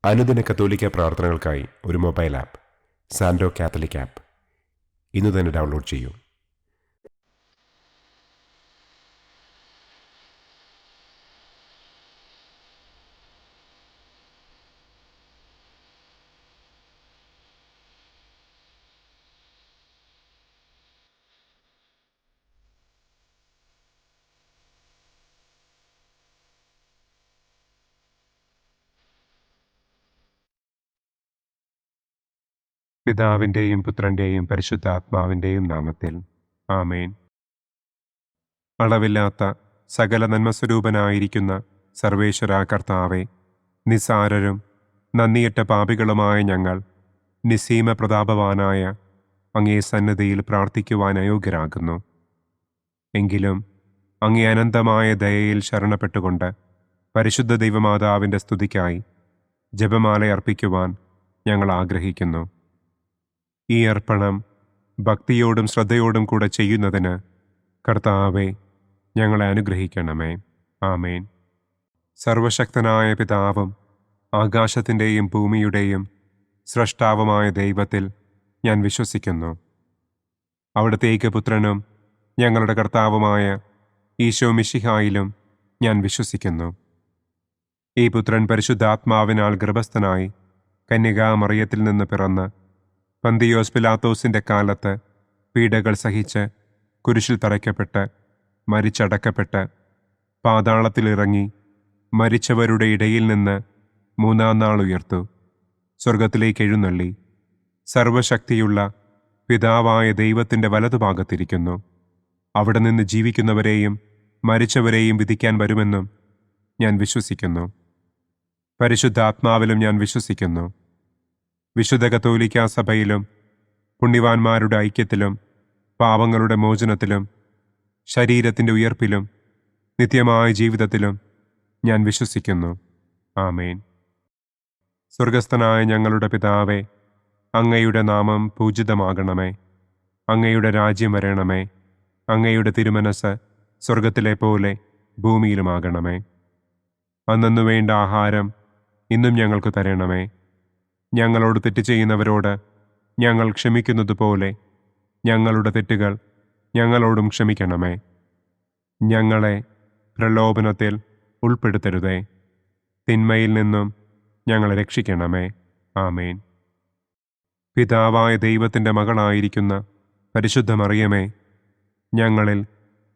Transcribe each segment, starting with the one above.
അനുദിന കത്തോലിക്ക പ്രാർത്ഥനകൾക്കായി ഒരു മൊബൈൽ ആപ്പ് സാൻഡോ കാത്തലിക് ആപ്പ് ഇന്ന് തന്നെ ഡൗൺലോഡ് ചെയ്യൂ. പിതാവിൻ്റെയും പുത്രൻ്റെയും പരിശുദ്ധാത്മാവിൻ്റെയും നാമത്തിൽ ആമേൻ. അളവില്ലാത്ത സകല നന്മസ്വരൂപനായിരിക്കുന്ന സർവേശ്വര കർത്താവെ, നിസാരരും നന്ദിയറ്റ പാപികളുമായ ഞങ്ങൾ നിസ്സീമ പ്രതാപവാനായ അങ്ങേ സന്നിധിയിൽ പ്രാർത്ഥിക്കുവാൻ അയോഗ്യരാകുന്നു. എങ്കിലും അങ്ങേ അനന്തമായ ദയയിൽ ശരണപ്പെട്ടുകൊണ്ട് പരിശുദ്ധ ദൈവമാതാവിൻ്റെ സ്തുതിക്കായി ജപമാല അർപ്പിക്കുവാൻ ഞങ്ങൾ ആഗ്രഹിക്കുന്നു. ഈ അർപ്പണം ഭക്തിയോടും ശ്രദ്ധയോടും കൂടെ ചെയ്യുന്നതിന് കർത്താവെ ഞങ്ങളെ അനുഗ്രഹിക്കണമേ. ആമേൻ. സർവശക്തനായ പിതാവും ആകാശത്തിൻ്റെയും ഭൂമിയുടെയും സ്രഷ്ടാവുമായ ദൈവത്തിൽ ഞാൻ വിശ്വസിക്കുന്നു. അവിടുത്തെ ഏകപുത്രനും ഞങ്ങളുടെ കർത്താവുമായ ഈശോ മിശിഹായിലും ഞാൻ വിശ്വസിക്കുന്നു. ഈ പുത്രൻ പരിശുദ്ധാത്മാവിനാൽ ഗർഭസ്ഥനായി കന്യകാമറിയത്തിൽ നിന്ന് പിറന്ന് പന്തിയോസ് പിലാത്തോസിൻ്റെ കാലത്ത് പീഡകൾ സഹിച്ച് കുരിശിൽ തറയ്ക്കപ്പെട്ട് മരിച്ചടക്കപ്പെട്ട് പാതാളത്തിലിറങ്ങി മരിച്ചവരുടെ ഇടയിൽ നിന്ന് മൂന്നാം നാൾ ഉയർത്തു, സ്വർഗത്തിലേക്ക് എഴുന്നള്ളി, സർവശക്തിയുള്ള പിതാവായ ദൈവത്തിൻ്റെ വലതുഭാഗത്തിരിക്കുന്നു. അവിടെ നിന്ന് ജീവിക്കുന്നവരെയും മരിച്ചവരെയും വിധിക്കാൻ വരുമെന്നും ഞാൻ വിശ്വസിക്കുന്നു. പരിശുദ്ധാത്മാവിലും ഞാൻ വിശ്വസിക്കുന്നു. വിശുദ്ധ കത്തോലിക്കാ സഭയിലും പുണ്യവാന്മാരുടെ ഐക്യത്തിലും പാപങ്ങളുടെ മോചനത്തിലും ശരീരത്തിൻ്റെ ഉയർപ്പിലും നിത്യമായ ജീവിതത്തിലും ഞാൻ വിശ്വസിക്കുന്നു. ആമേൻ. സ്വർഗസ്ഥനായ ഞങ്ങളുടെ പിതാവേ, അങ്ങയുടെ നാമം പൂജിതമാകണമേ. അങ്ങയുടെ രാജ്യം വരണമേ. അങ്ങയുടെ തിരുമനസ് സ്വർഗത്തിലെ പോലെ ഭൂമിയിലുമാകണമേ. അന്നന്നു വേണ്ട ആഹാരം ഇന്നും ഞങ്ങൾക്ക് തരണമേ. ഞങ്ങളോട് തെറ്റ് ചെയ്യുന്നവരോട് ഞങ്ങൾ ക്ഷമിക്കുന്നത് പോലെ ഞങ്ങളുടെ തെറ്റുകൾ ഞങ്ങളോടും ക്ഷമിക്കണമേ. ഞങ്ങളെ പ്രലോഭനത്തിൽ ഉൾപ്പെടുത്തരുതേ, തിന്മയിൽ നിന്നും ഞങ്ങളെ രക്ഷിക്കണമേ. ആമേൻ. പിതാവായ ദൈവത്തിൻ്റെ മകളായിരിക്കുന്ന പരിശുദ്ധ മറിയമേ, ഞങ്ങളിൽ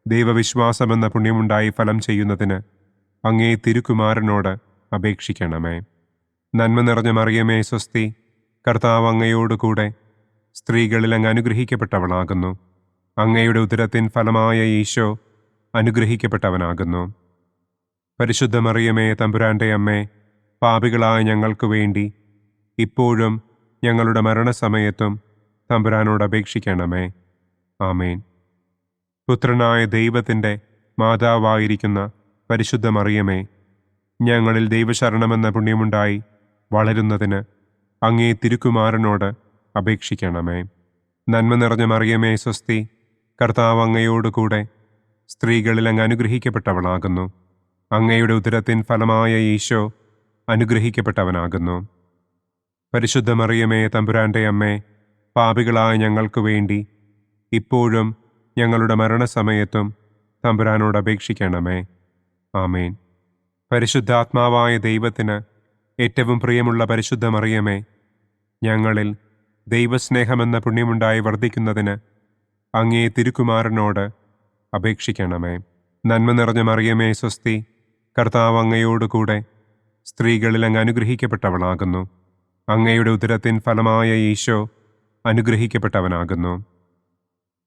ദൈവവിശ്വാസമെന്ന പുണ്യമുണ്ടായി ഫലം ചെയ്യുന്നതിന് അങ്ങേ തിരുക്കുമാരനോട് അപേക്ഷിക്കണമേ. നന്മ നിറഞ്ഞ മറിയമേ സ്വസ്തി, കർത്താവ് അങ്ങയോടുകൂടെ സ്ത്രീകളിൽ അങ്ങ് അനുഗ്രഹിക്കപ്പെട്ടവളാകുന്നു. അങ്ങയുടെ ഉദരത്തിൻ ഫലമായ ഈശോ അനുഗ്രഹിക്കപ്പെട്ടവനാകുന്നു. പരിശുദ്ധ മറിയമേ തമ്പുരാൻ്റെ അമ്മേ, പാപികളായ ഞങ്ങൾക്ക് വേണ്ടി ഇപ്പോഴും ഞങ്ങളുടെ മരണസമയത്തും തമ്പുരാനോട് അപേക്ഷിക്കണമേ. ആമേൻ. പുത്രനായ ദൈവത്തിൻ്റെ മാതാവായിരിക്കുന്ന പരിശുദ്ധ മറിയമേ, ഞങ്ങളിൽ ദൈവശരണമെന്ന പുണ്യമുണ്ടായി വളരുന്നതിന് അങ്ങേ തിരുക്കുമാരനോട് അപേക്ഷിക്കണമേ. നന്മ നിറഞ്ഞ മറിയമേ സ്വസ്തി, കർത്താവ് അങ്ങയോടുകൂടെ സ്ത്രീകളിൽ അങ്ങ് അനുഗ്രഹിക്കപ്പെട്ടവളാകുന്നു. അങ്ങയുടെ ഉദരത്തിൻ ഫലമായ ഈശോ അനുഗ്രഹിക്കപ്പെട്ടവനാകുന്നു. പരിശുദ്ധ മറിയമേ തമ്പുരാൻ്റെ അമ്മേ, പാപികളായ ഞങ്ങൾക്ക് വേണ്ടി ഇപ്പോഴും ഞങ്ങളുടെ മരണസമയത്തും തമ്പുരാനോട് അപേക്ഷിക്കണമേ. ആമേൻ. പരിശുദ്ധാത്മാവായ ദൈവത്തിന് ഏറ്റവും പ്രിയമുള്ള പരിശുദ്ധ മറിയമേ, ഞങ്ങളിൽ ദൈവസ്നേഹമെന്ന പുണ്യമുണ്ടായി വർദ്ധിക്കുന്നതിന് അങ്ങേ തിരുക്കുമാരനോട് അപേക്ഷിക്കണമേ. നന്മ നിറഞ്ഞ മറിയമേ സ്വസ്തി, കർത്താവ് അങ്ങയോടുകൂടെ സ്ത്രീകളിൽ അങ്ങ് അനുഗ്രഹിക്കപ്പെട്ടവളാകുന്നു. അങ്ങയുടെ ഉദരത്തിൻ ഫലമായ ഈശോ അനുഗ്രഹിക്കപ്പെട്ടവനാകുന്നു.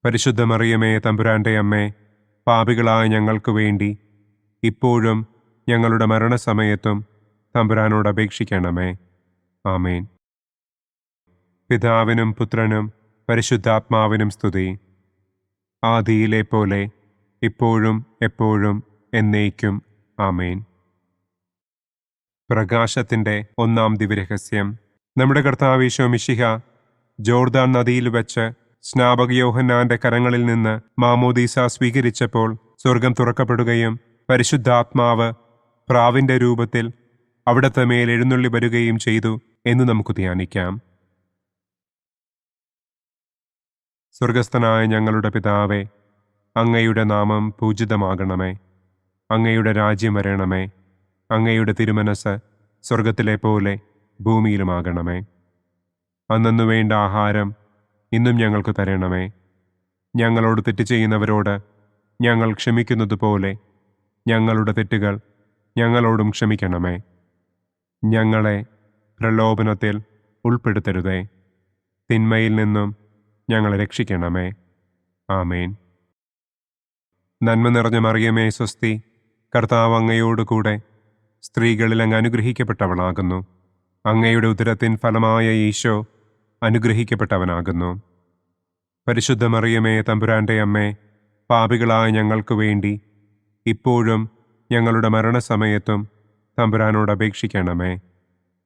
പരിശുദ്ധ മറിയമേ തമ്പുരാൻ്റെ അമ്മേ, പാപികളായ ഞങ്ങൾക്ക് വേണ്ടി ഇപ്പോഴും ഞങ്ങളുടെ മരണസമയത്തും തമ്പുരാനോട് അപേക്ഷിക്കണമേ. ആമേൻ. പിതാവിനും പുത്രനും പരിശുദ്ധാത്മാവിനും സ്തുതി. ആദിയിലെ പോലെ ഇപ്പോഴും എപ്പോഴും എന്നേക്കും. ആമേൻ. പ്രകാശത്തിൻ്റെ ഒന്നാം ദിവ്യരഹസ്യം. നമ്മുടെ കർത്താവ് ഈശോ മിശിഹ ജോർദാൻ നദിയിൽ വെച്ച് സ്നാപക യോഹന്നാന്റെ കരങ്ങളിൽ നിന്ന് മാമോദീസ സ്വീകരിച്ചപ്പോൾ സ്വർഗം തുറക്കപ്പെടുകയും പരിശുദ്ധാത്മാവ് പ്രാവിൻ്റെ രൂപത്തിൽ അവിടുത്തെ മേൽ എഴുന്നള്ളി വരികയും ചെയ്തു എന്ന് നമുക്ക് ധ്യാനിക്കാം. സ്വർഗസ്ഥനായ ഞങ്ങളുടെ പിതാവേ, അങ്ങയുടെ നാമം പൂജിതമാകണമേ. അങ്ങയുടെ രാജ്യം വരണമേ. അങ്ങയുടെ തിരുമനസ് സ്വർഗത്തിലെ പോലെ ഭൂമിയിലുമാകണമേ. അന്നന്നു വേണ്ട ആഹാരം ഇന്നും ഞങ്ങൾക്ക് തരണമേ. ഞങ്ങളോട് തെറ്റ് ചെയ്യുന്നവരോട് ഞങ്ങൾ ക്ഷമിക്കുന്നത് പോലെ ഞങ്ങളുടെ തെറ്റുകൾ ഞങ്ങളോടും ക്ഷമിക്കണമേ. ഞങ്ങളെ പ്രലോഭനത്തിൽ ഉൾപ്പെടുത്തരുതേ, തിന്മയിൽ നിന്നും ഞങ്ങളെ രക്ഷിക്കണമേ. ആമേൻ. നന്മ നിറഞ്ഞ മറിയമേ സ്വസ്തി, കർത്താവ് അങ്ങയോടുകൂടെ സ്ത്രീകളിൽ അങ്ങ് അനുഗ്രഹിക്കപ്പെട്ടവളാകുന്നു. അങ്ങയുടെ ഉദരത്തിൻ ഫലമായ ഈശോ അനുഗ്രഹിക്കപ്പെട്ടവനാകുന്നു. പരിശുദ്ധ മറിയമേ തമ്പുരാൻ്റെ അമ്മേ, പാപികളായ ഞങ്ങൾക്ക് വേണ്ടി ഇപ്പോഴും ഞങ്ങളുടെ മരണസമയത്തും തമ്പുരാനോട് അപേക്ഷിക്കണമേ.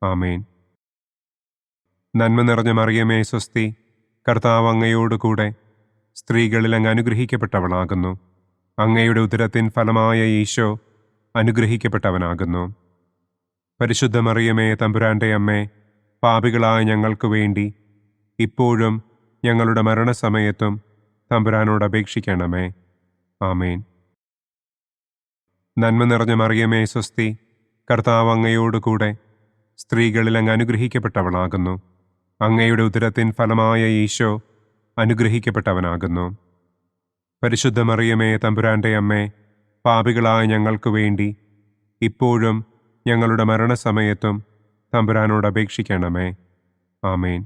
ആമേൻ. നന്മ നിറഞ്ഞ മറിയമേ സ്വസ്തി, കർത്താവ് അങ്ങയോടുകൂടെ സ്ത്രീകളിൽ അങ്ങ് അനുഗ്രഹിക്കപ്പെട്ടവളാകുന്നു. അങ്ങയുടെ ഉദരത്തിൻ ഫലമായ ഈശോ അനുഗ്രഹിക്കപ്പെട്ടവനാകുന്നു. പരിശുദ്ധ മറിയമേ തമ്പുരാൻ്റെ അമ്മേ, പാപികളായ ഞങ്ങൾക്ക് വേണ്ടി ഇപ്പോഴും ഞങ്ങളുടെ മരണസമയത്തും തമ്പുരാനോട് അപേക്ഷിക്കണമേ. ആമേൻ. നന്മ നിറഞ്ഞ മറിയമേ സ്വസ്തി, കർത്താവ് അങ്ങയോടുകൂടെ സ്ത്രീകളിൽ അങ്ങ് അനുഗ്രഹിക്കപ്പെട്ടവളാകുന്നു. അങ്ങയുടെ ഉദരത്തിൻ ഫലമായ ഈശോ അനുഗ്രഹിക്കപ്പെട്ടവനാകുന്നു. പരിശുദ്ധ മറിയമേ തമ്പുരാൻ്റെ അമ്മേ, പാപികളായ ഞങ്ങൾക്ക് വേണ്ടി ഇപ്പോഴും ഞങ്ങളുടെ മരണസമയത്തും തമ്പുരാനോട് അപേക്ഷിക്കണമേ. ആമേൻ.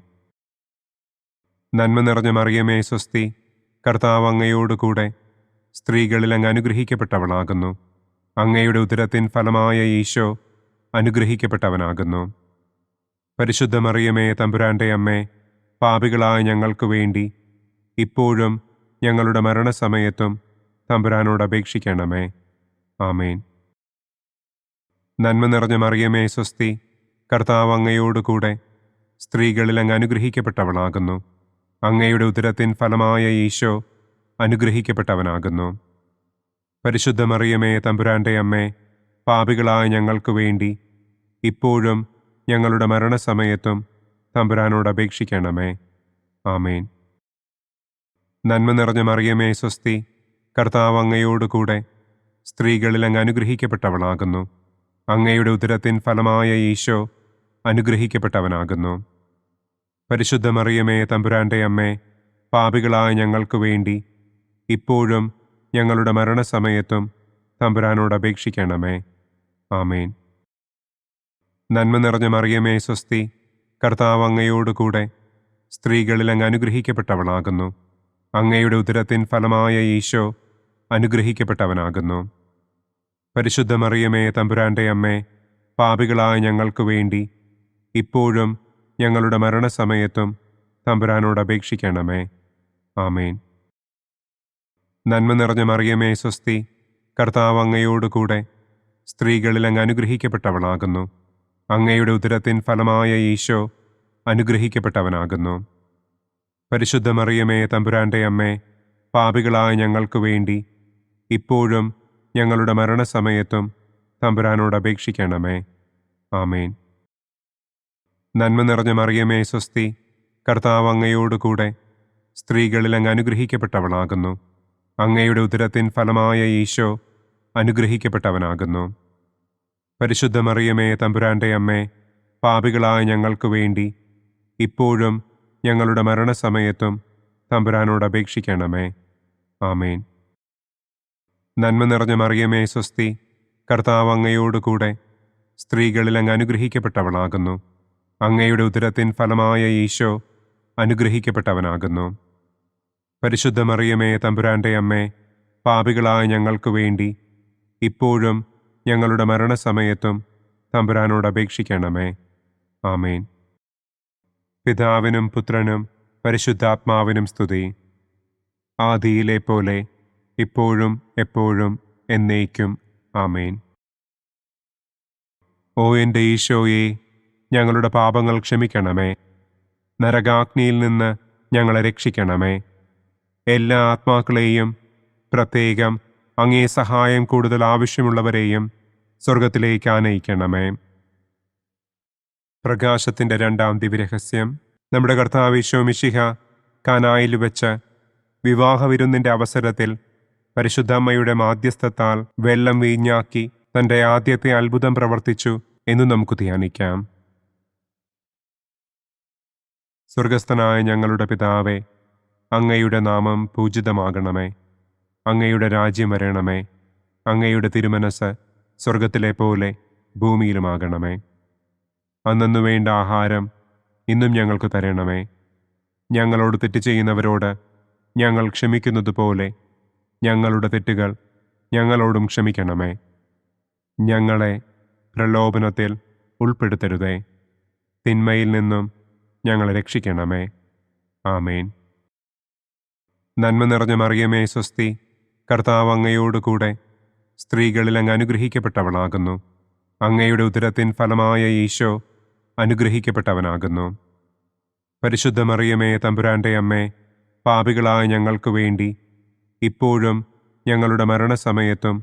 നന്മ നിറഞ്ഞ മറിയമേ സ്വസ്തി, കർത്താവ് അങ്ങയോടുകൂടെ സ്ത്രീകളിൽ അങ്ങ് അനുഗ്രഹിക്കപ്പെട്ടവളാകുന്നു. അങ്ങയുടെ ഉദരത്തിൻ ഫലമായ ഈശോ അനുഗ്രഹിക്കപ്പെട്ടവനാകുന്നു. പരിശുദ്ധ മറിയമേ തമ്പുരാൻ്റെ അമ്മേ, പാപികളായ ഞങ്ങൾക്ക് വേണ്ടി ഇപ്പോഴും ഞങ്ങളുടെ മരണസമയത്തും തമ്പുരാനോട് അപേക്ഷിക്കണമേ. ആമേൻ. നന്മ നിറഞ്ഞ മറിയമേ സ്വസ്തി, കർത്താവ് അങ്ങയോടുകൂടെ സ്ത്രീകളിൽ അങ്ങ് അനുഗ്രഹിക്കപ്പെട്ടവളാകുന്നു. അങ്ങയുടെ ഉദരത്തിൻ ഫലമായ ഈശോ അനുഗ്രഹിക്കപ്പെട്ടവനാകുന്നു. പരിശുദ്ധ മറിയമേ തമ്പുരാൻ്റെ അമ്മേ, പാപികളായ ഞങ്ങൾക്ക് വേണ്ടി ഇപ്പോഴും ഞങ്ങളുടെ മരണസമയത്തും തമ്പുരാനോട് അപേക്ഷിക്കണമേ. ആമേൻ. നന്മ നിറഞ്ഞ മറിയമേ സ്വസ്തി, കർത്താവ് അങ്ങയോടുകൂടെ സ്ത്രീകളിൽ അങ്ങ് അനുഗ്രഹിക്കപ്പെട്ടവളാകുന്നു. അങ്ങയുടെ ഉദരത്തിൻ ഫലമായ ഈശോ അനുഗ്രഹിക്കപ്പെട്ടവനാകുന്നു. പരിശുദ്ധ മറിയമേ തമ്പുരാൻ്റെ അമ്മേ, പാപികളായ ഞങ്ങൾക്ക് വേണ്ടി ഇപ്പോഴും ഞങ്ങളുടെ മരണസമയത്തും തമ്പുരാനോട് അപേക്ഷിക്കണമേ. ആമേൻ. നന്മ നിറഞ്ഞ മറിയമേ സ്വസ്തി, കർത്താവ് അങ്ങയോടുകൂടെ സ്ത്രീകളിൽ അങ്ങ് അനുഗ്രഹിക്കപ്പെട്ടവളാകുന്നു. അങ്ങയുടെ ഉദരത്തിൻ ഫലമായ ഈശോ അനുഗ്രഹിക്കപ്പെട്ടവനാകുന്നു. പരിശുദ്ധ മറിയമേ തമ്പുരാൻ്റെ അമ്മേ, പാപികളായ ഞങ്ങൾക്ക് വേണ്ടി ഇപ്പോഴും ഞങ്ങളുടെ മരണസമയത്തും തമ്പുരാനോട് അപേക്ഷിക്കണമേ. ആമേൻ. നന്മ നിറഞ്ഞ മറിയമേ സ്വസ്തി, കർത്താവ് അങ്ങയോടുകൂടെ സ്ത്രീകളിൽ അങ്ങ് അനുഗ്രഹിക്കപ്പെട്ടവളാകുന്നു. അങ്ങയുടെ ഉദരത്തിൻ ഫലമായ ഈശോ അനുഗ്രഹിക്കപ്പെട്ടവനാകുന്നു. പരിശുദ്ധ മറിയമേ തമ്പുരാൻ്റെ അമ്മേ, പാപികളായ ഞങ്ങൾക്ക് വേണ്ടി ഇപ്പോഴും ഞങ്ങളുടെ മരണസമയത്തും തമ്പുരാനോട് അപേക്ഷിക്കണമേ. ആമേൻ. നന്മ നിറഞ്ഞ മറിയമേ സ്വസ്തി, കർത്താവ് അങ്ങയോടുകൂടെ സ്ത്രീകളിൽ അങ്ങ് അനുഗ്രഹിക്കപ്പെട്ടവളാകുന്നു. അങ്ങയുടെ ഉദരത്തിൻ ഫലമായ ഈശോ അനുഗ്രഹിക്കപ്പെട്ടവനാകുന്നു. പരിശുദ്ധ മറിയമേ തമ്പുരാൻ്റെ അമ്മേ, പാപികളായ ഞങ്ങൾക്ക് വേണ്ടി ഇപ്പോഴും ഞങ്ങളുടെ മരണസമയത്തും തമ്പുരാനോട് അപേക്ഷിക്കണമേ. ആമേൻ. നന്മ നിറഞ്ഞ മറിയമേ സ്വസ്തി, കർത്താവ് അങ്ങയോടുകൂടെ സ്ത്രീകളിൽ അങ്ങ് അനുഗ്രഹിക്കപ്പെട്ടവളാകുന്നു. അങ്ങയുടെ ഉദരത്തിൻ ഫലമായ ഈശോ അനുഗ്രഹിക്കപ്പെട്ടവനാകുന്നു. പരിശുദ്ധ മറിയമേ തമ്പുരാൻ്റെ അമ്മേ, പാപികളായ ഞങ്ങൾക്ക് വേണ്ടി ഇപ്പോഴും ഞങ്ങളുടെ മരണസമയത്തും തമ്പുരാനോട് അപേക്ഷിക്കണമേ. ആമേൻ. പിതാവിനും പുത്രനും പരിശുദ്ധാത്മാവിനും സ്തുതി. ആദിയിലെ പോലെ ഇപ്പോഴും എപ്പോഴും എന്നേക്കും. ആമേൻ. ഓ എൻ്റെ ഈശോയെ, ഞങ്ങളുടെ പാപങ്ങൾ ക്ഷമിക്കണമേ. നരകാഗ്നിയിൽ നിന്ന് ഞങ്ങളെ രക്ഷിക്കണമേ. എല്ലാ ആത്മാക്കളെയും, പ്രത്യേകം അങ്ങേ സഹായം കൂടുതൽ ആവശ്യമുള്ളവരെയും സ്വർഗത്തിലേക്ക് ആനയിക്കണമേ. പ്രകാശത്തിൻ്റെ രണ്ടാം ദിവ്യരഹസ്യം. നമ്മുടെ കർത്താവ് ഈശോ മിശിഹ കാനായിൽ വെച്ച് വിവാഹവിരുന്നിൻ്റെ അവസരത്തിൽ പരിശുദ്ധമ്മയുടെ മാധ്യസ്ഥത്താൽ വെള്ളം വീഞ്ഞാക്കി തൻ്റെ ആദ്യത്തെ അത്ഭുതം പ്രവർത്തിച്ചു എന്ന് നമുക്ക് ധ്യാനിക്കാം. സ്വർഗസ്ഥനായ ഞങ്ങളുടെ പിതാവേ, അങ്ങയുടെ നാമം പൂജിതമാകണമേ. അങ്ങയുടെ രാജ്യം വരണമേ. അങ്ങയുടെ തിരുമനസ് സ്വർഗത്തിലെ പോലെ ഭൂമിയിലുമാകണമേ. അന്നന്നു വേണ്ട ആഹാരം ഇന്നും ഞങ്ങൾക്ക് തരണമേ. ഞങ്ങളോട് തെറ്റ് ചെയ്യുന്നവരോട് ഞങ്ങൾ ക്ഷമിക്കുന്നത് പോലെ ഞങ്ങളുടെ തെറ്റുകൾ ഞങ്ങളോടും ക്ഷമിക്കണമേ. ഞങ്ങളെ പ്രലോഭനത്തിൽ ഉൾപ്പെടുത്തരുതേ. തിന്മയിൽ നിന്നും ഞങ്ങളെ രക്ഷിക്കണമേ. ആമേൻ. നന്മ നിറഞ്ഞ മറിയമേ സ്വസ്തി, കർത്താവ് അങ്ങയോട് കൂടെ സ്ത്രീകളിൽ അങ്ങ് അനുഗ്രഹിക്കപ്പെട്ടവളാകുന്നു. അങ്ങയുടെ ഉദരത്തിൻ ഫലമായ ഈശോ അനുഗ്രഹിക്കപ്പെട്ടവനാകുന്നു. പരിശുദ്ധ മറിയമേ തമ്പുരാൻ്റെ അമ്മേ, പാപികളായ ഞങ്ങൾക്ക് വേണ്ടി ഇപ്പോഴും ഞങ്ങളുടെ മരണസമയത്തും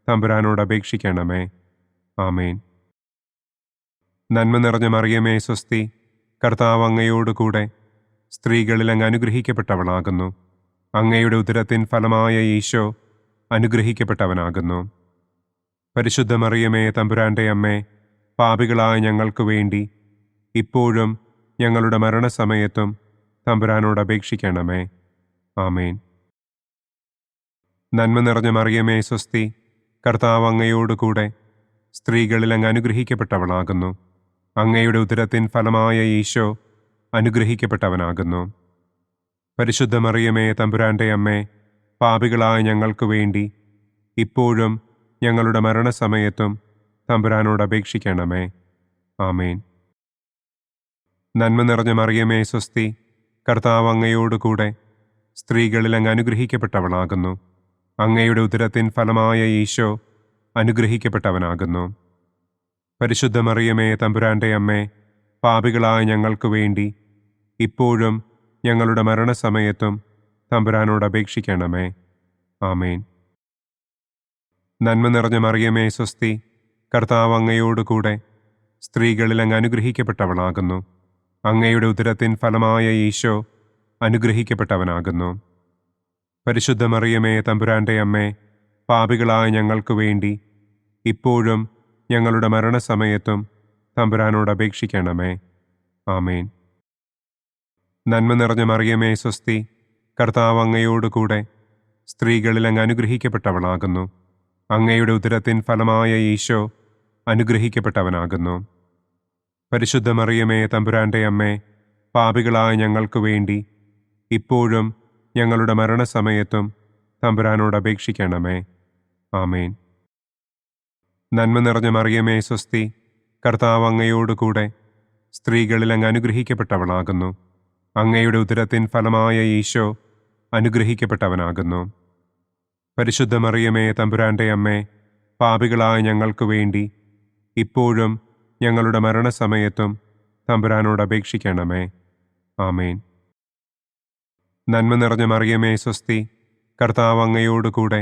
തമ്പുരാനോട് അപേക്ഷിക്കണമേ. ആമേൻ. നന്മ നിറഞ്ഞ മറിയമേ സ്വസ്തി, കർത്താവ് അങ്ങയോട് കൂടെ സ്ത്രീകളിൽ അങ്ങ് അനുഗ്രഹിക്കപ്പെട്ടവളാകുന്നു. അങ്ങയുടെ ഉദരത്തിൻ ഫലമായ ഈശോ അനുഗ്രഹിക്കപ്പെട്ടവനാകുന്നു. പരിശുദ്ധ മറിയമേ തമ്പുരാൻ്റെ അമ്മേ, പാപികളായ ഞങ്ങൾക്ക് വേണ്ടി ഇപ്പോഴും ഞങ്ങളുടെ മരണസമയത്തും തമ്പുരാനോട് അപേക്ഷിക്കണമേ. ആമേൻ. നന്മ നിറഞ്ഞ മറിയമേ സ്വസ്തി, കർത്താവ് അങ്ങയോട് കൂടെ സ്ത്രീകളിൽ അങ്ങ് അനുഗ്രഹിക്കപ്പെട്ടവളാകുന്നു. അങ്ങയുടെ ഉദരത്തിൻ ഫലമായ ഈശോ അനുഗ്രഹിക്കപ്പെട്ടവനാകുന്നു. പരിശുദ്ധ മറിയമേ തമ്പുരാൻ്റെ അമ്മേ, പാപികളായ ഞങ്ങൾക്ക് വേണ്ടി ഇപ്പോഴും ഞങ്ങളുടെ മരണസമയത്തും തമ്പുരാനോട് അപേക്ഷിക്കണമേ. ആമേൻ. നന്മ നിറഞ്ഞ മറിയമേ സ്വസ്തി, കർത്താവ് അങ്ങയോട് കൂടെ സ്ത്രീകളിൽ അങ്ങ് അനുഗ്രഹിക്കപ്പെട്ടവളാകുന്നു. അങ്ങയുടെ ഉദരത്തിൻ ഫലമായ ഈശോ അനുഗ്രഹിക്കപ്പെട്ടവനാകുന്നു. പരിശുദ്ധ മറിയമേ തമ്പുരാൻ്റെ അമ്മേ, പാപികളായ ഞങ്ങൾക്ക് വേണ്ടി ഇപ്പോഴും ഞങ്ങളുടെ മരണസമയത്തും തമ്പുരാനോട് അപേക്ഷിക്കണമേ. ആമേൻ. നന്മ നിറഞ്ഞ മറിയമേ സ്വസ്തി, കർത്താവ് അങ്ങയോട് കൂടെ സ്ത്രീകളിൽ അങ്ങ് അനുഗ്രഹിക്കപ്പെട്ടവളാകുന്നു. അങ്ങയുടെ ഉദരത്തിൻ ഫലമായ ഈശോ അനുഗ്രഹിക്കപ്പെട്ടവനാകുന്നു. പരിശുദ്ധ മറിയമേ തമ്പുരാൻ്റെ അമ്മേ, പാപികളായ ഞങ്ങൾക്ക് വേണ്ടി ഇപ്പോഴും ഞങ്ങളുടെ മരണസമയത്തും തമ്പുരാനോട് അപേക്ഷിക്കണമേ. ആമേൻ. നന്മ നിറഞ്ഞ മറിയമേ സ്വസ്തി, കർത്താവ് അങ്ങയോട് കൂടെ സ്ത്രീകളിൽ അങ്ങ് അനുഗ്രഹിക്കപ്പെട്ടവളാകുന്നു. അങ്ങയുടെ ഉദരത്തിൻ ഫലമായ ഈശോ അനുഗ്രഹിക്കപ്പെട്ടവനാകുന്നു. പരിശുദ്ധ മറിയമേ തമ്പുരാൻ്റെ അമ്മേ, പാപികളായ ഞങ്ങൾക്ക് വേണ്ടി ഇപ്പോഴും ഞങ്ങളുടെ മരണസമയത്തും തമ്പുരാനോട് അപേക്ഷിക്കണമേ. ആമേൻ. നന്മ നിറഞ്ഞ മറിയമേ സ്വസ്തി, കർത്താവ് അങ്ങയോട് കൂടെ സ്ത്രീകളിൽ അങ്ങ് അനുഗ്രഹിക്കപ്പെട്ടവളാകുന്നു. അങ്ങയുടെ ഉദരത്തിൻ ഫലമായ ഈശോ അനുഗ്രഹിക്കപ്പെട്ടവനാകുന്നു. പരിശുദ്ധ മറിയമേ തമ്പുരാൻ്റെ അമ്മേ, പാപികളായ ഞങ്ങൾക്ക് വേണ്ടി ഇപ്പോഴും ഞങ്ങളുടെ മരണസമയത്തും തമ്പുരാനോട് അപേക്ഷിക്കണമേ. ആമേൻ. നന്മ നിറഞ്ഞ മറിയമേ സ്വസ്തി, കർത്താവ് അങ്ങയോട് കൂടെ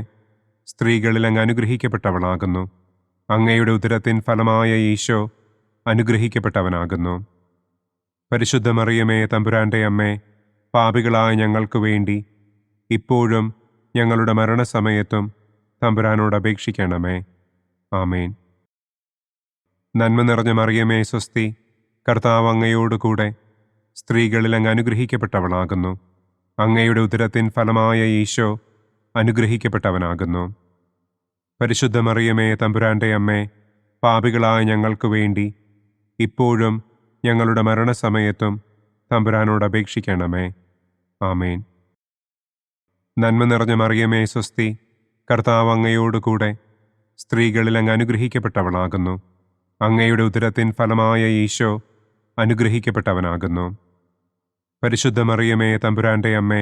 സ്ത്രീകളിൽ അങ്ങ് അനുഗ്രഹിക്കപ്പെട്ടവളാകുന്നു. അങ്ങയുടെ ഉദരത്തിൻ ഫലമായ ഈശോ അനുഗ്രഹിക്കപ്പെട്ടവനാകുന്നു. പരിശുദ്ധ മറിയമേ തമ്പുരാൻ്റെ അമ്മേ, പാപികളായ ഞങ്ങൾക്ക് വേണ്ടി ഇപ്പോഴും ഞങ്ങളുടെ മരണസമയത്തും തമ്പുരാനോട് അപേക്ഷിക്കണമേ. ആമേൻ. നന്മ നിറഞ്ഞ മറിയമേ സ്വസ്തി, കർത്താവ് അങ്ങയോട് കൂടെ സ്ത്രീകളിൽ അങ്ങ് അനുഗ്രഹിക്കപ്പെട്ടവളാകുന്നു. അങ്ങയുടെ ഉദരത്തിൻ ഫലമായ ഈശോ അനുഗ്രഹിക്കപ്പെട്ടവനാകുന്നു. പരിശുദ്ധ മറിയമേ തമ്പുരാൻ്റെ അമ്മേ, പാപികളായ ഞങ്ങൾക്ക് വേണ്ടി ഇപ്പോഴും ഞങ്ങളുടെ മരണസമയത്തും തമ്പുരാനോട് അപേക്ഷിക്കണമേ. ആമേൻ. നന്മ നിറഞ്ഞ മറിയമേ സ്വസ്തി, കർത്താവ് അങ്ങയോട് കൂടെ സ്ത്രീകളിൽ അങ്ങ് അനുഗ്രഹിക്കപ്പെട്ടവളാകുന്നു. അങ്ങയുടെ ഉദരത്തിൻ ഫലമായ ഈശോ അനുഗ്രഹിക്കപ്പെട്ടവനാകുന്നു. പരിശുദ്ധ മറിയമേ തമ്പുരാൻ്റെ അമ്മേ,